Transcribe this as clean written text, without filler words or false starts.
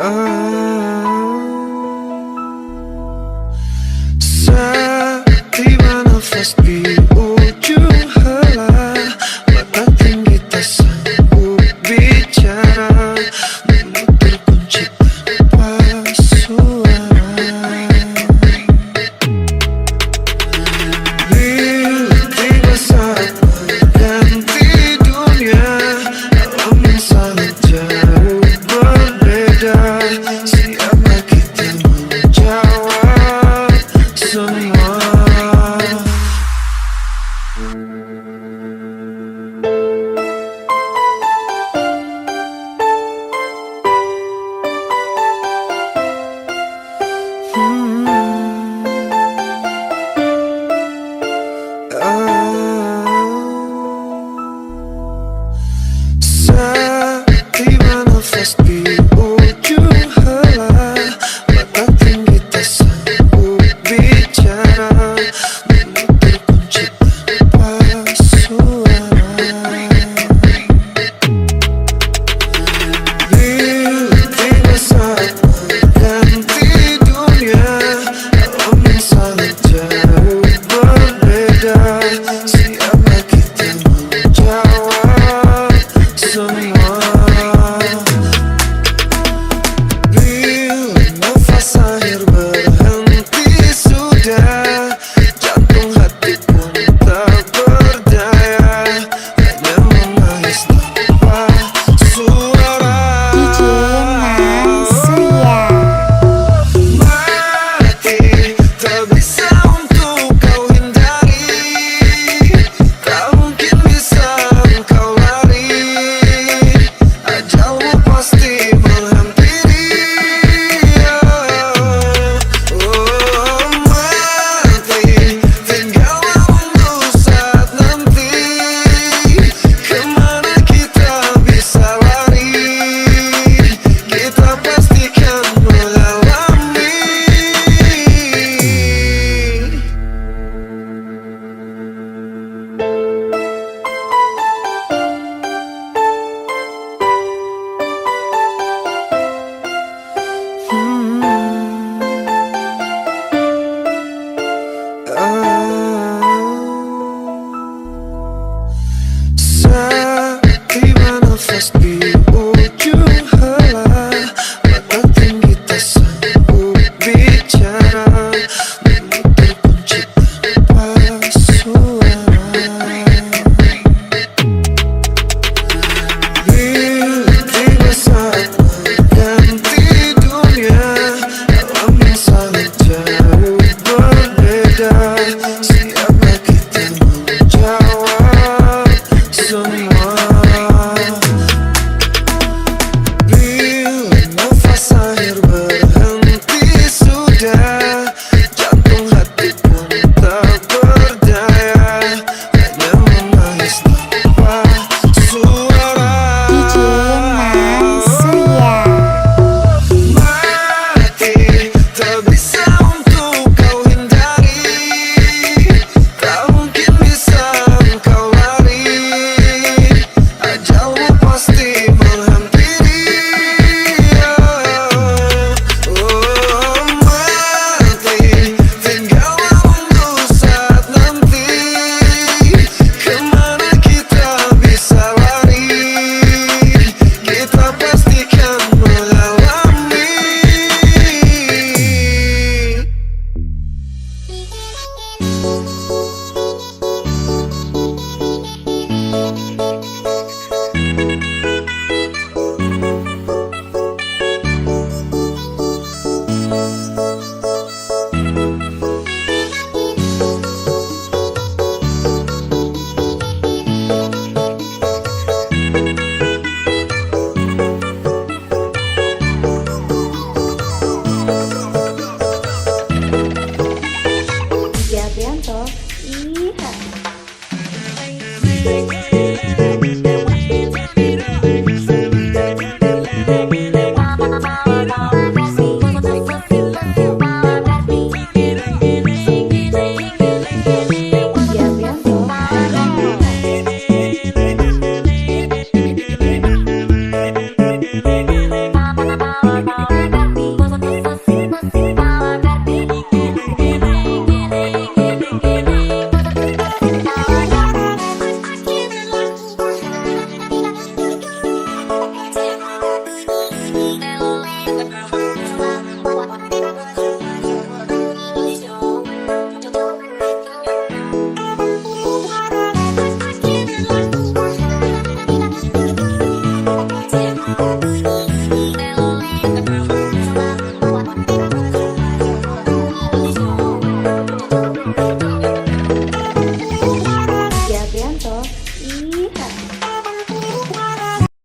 Tiba nafas di ujung hala, mata tinggi tak sanggup bicara, menutur kunci tanpa suara. Bila tiba saat mengganti dunia, alam yang sangat jauh berbeda, siapa kita menjawab semua? Tiba nafas di ujung hala, mata tinggi tak sanggup bicara, menutur kunci tanpa suara. Bila tiba saat mengganti dunia, alam yang sangat jauh berbeda, siapa kita menjawab semua? Bila nafas akhir berhenti sudah, jantung hati pun tak berdaya, hanya menangis tanpa suara. Mati tak bisa untuk kau hindari, tak mungkin bisa kau lari, ajalmu pasti menghampiri. Oh, mati tinggallah menunggu saat nanti, kemana kita bisa lari, kita pastikan mengalami. Tiba nafas di ujung hala, mata tinggi tak sanggup bicara, menutur kunci tanpa suara. Bila tiba saat mengganti dunia, alam yang sangat jauh berbeda, siapa kita menjawab semua? Bila nafas akhir berhenti sudah, jantung hati pun tak berdaya, hanya menangis tanpa suara. Mati tak bisa untuk kau hindari, tak mungkin bisa kau lari, ajalmu pasti menghampiri. Oh, mati tinggallah menunggu saat nanti, kemana kita bisa lari, kita pastikan mengalami. Iya.